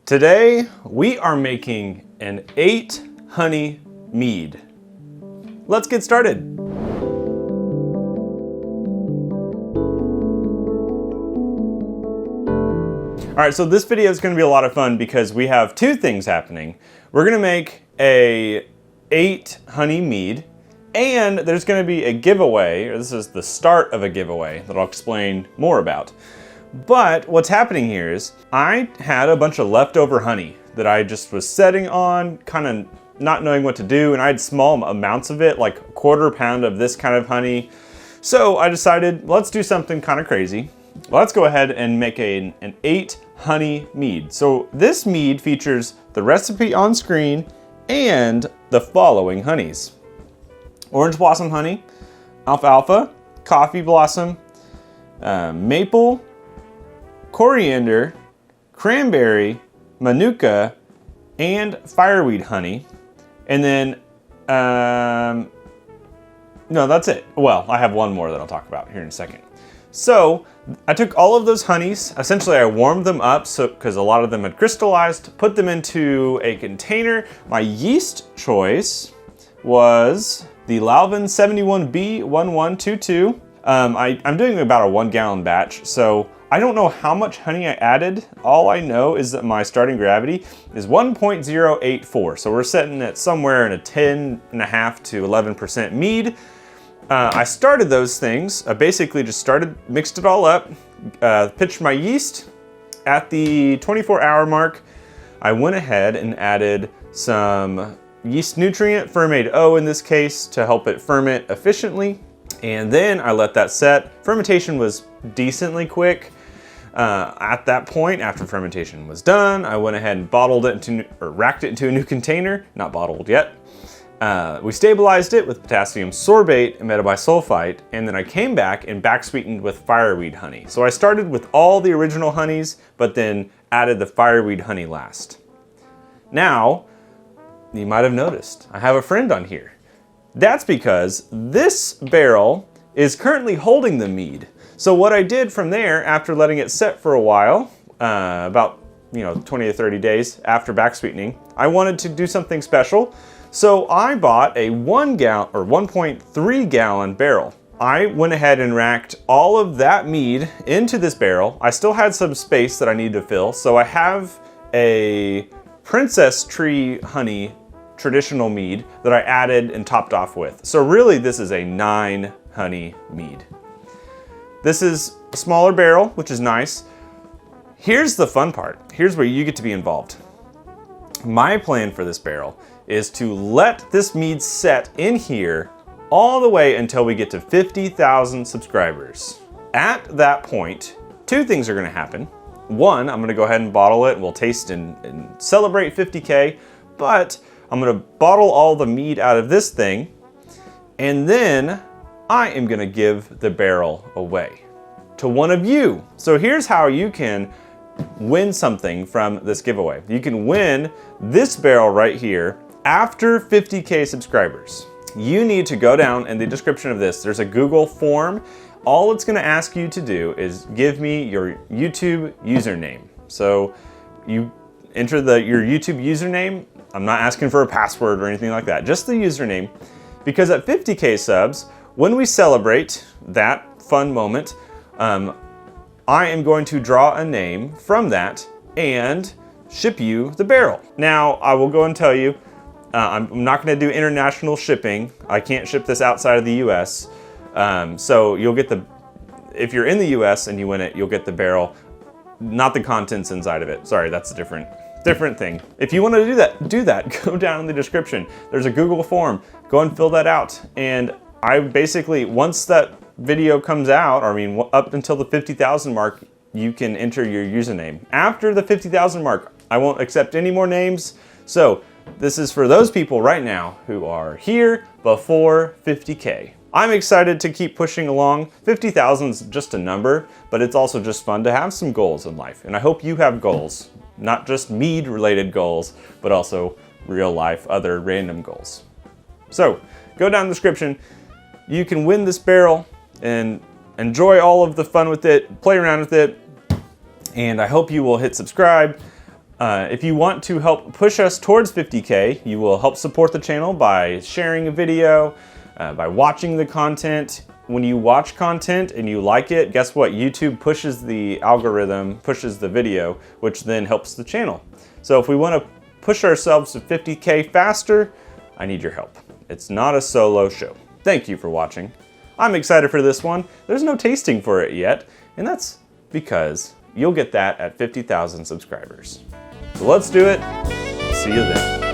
Today, we are making an 8 honey mead. Let's get started. All right, so this video is gonna be a lot of fun because we have two things happening. We're gonna make a 8 honey mead, and there's gonna be a giveaway, or this is the start of a giveaway that I'll explain more about. But what's happening here is I had a bunch of leftover honey that I just was setting on, kind of not knowing what to do, and I had small amounts of it, like a quarter pound of this kind of honey. So I decided, let's do something kind of crazy. Let's go ahead and make an 8 honey mead. So this mead features the recipe on screen and the following honeys: orange blossom honey, alfalfa, coffee blossom, maple, coriander, cranberry, manuka, and fireweed honey. And then, no, that's it. Well, I have one more that I'll talk about here in a second. So I took all of those honeys, essentially I warmed them up because a lot of them had crystallized, put them into a container. My yeast choice was the Lalvin 71B1122. I'm doing about a 1 gallon batch, so I don't know how much honey I added. All I know is that my starting gravity is 1.084. So we're setting it somewhere in a 10.5 to 11% mead. I started those things. I basically just mixed it all up, pitched my yeast. At the 24-hour mark, I went ahead and added some yeast nutrient, Fermentate O in this case, to help it ferment efficiently. And then I let that set. Fermentation was decently quick. At that point, after fermentation was done, I went ahead and racked it into a new container, not bottled yet. We stabilized it with potassium sorbate and metabisulfite, and then I came back and backsweetened with fireweed honey. So I started with all the original honeys, but then added the fireweed honey last. Now, you might have noticed, I have a friend on here. That's because this barrel is currently holding the mead. So what I did from there, after letting it set for a while, about 20 to 30 days after backsweetening, I wanted to do something special. So I bought a 1.3 gallon barrel. I went ahead and racked all of that mead into this barrel. I still had some space that I needed to fill, so I have a Princess Tree honey traditional mead that I added and topped off with. So really this is a 9 honey mead. This is a smaller barrel, which is nice. Here's the fun part. Here's where you get to be involved. My plan for this barrel is to let this mead set in here all the way until we get to 50,000 subscribers. At that point, two things are gonna happen. One, I'm gonna go ahead and bottle it and we'll taste and celebrate 50K, but I'm gonna bottle all the mead out of this thing, and then I am gonna give the barrel away to one of you. So here's how you can win something from this giveaway. You can win this barrel right here after 50K subscribers. You need to go down in the description of this. There's a Google form. All it's gonna ask you to do is give me your YouTube username. So you enter your YouTube username. I'm not asking for a password or anything like that, just the username. Because at 50K subs, when we celebrate that fun moment, I am going to draw a name from that and ship you the barrel. Now, I will go and tell you, I'm not gonna do international shipping. I can't ship this outside of the US. So you'll get if you're in the US and you win it, you'll get the barrel, not the contents inside of it. Sorry, that's a different thing. If you want to do that, go down in the description. There's a Google form. Go and fill that out. And I basically, once that video comes out, or I mean, up until the 50,000 mark, you can enter your username. After the 50,000 mark, I won't accept any more names. So this is for those people right now who are here before 50K. I'm excited to keep pushing along. 50,000 is just a number, but it's also just fun to have some goals in life. And I hope you have goals, not just mead related goals, but also real life, other random goals. So go down in the description. You can win this barrel and enjoy all of the fun with it, play around with it. And I hope you will hit subscribe. If you want to help push us towards 50K, you will help support the channel by sharing a video, by watching the content. When you watch content and you like it, guess what? YouTube pushes the algorithm, pushes the video, which then helps the channel. So if we want to push ourselves to 50K faster, I need your help. It's not a solo show. Thank you for watching. I'm excited for this one. There's no tasting for it yet, and that's because you'll get that at 50,000 subscribers. So let's do it. See you then.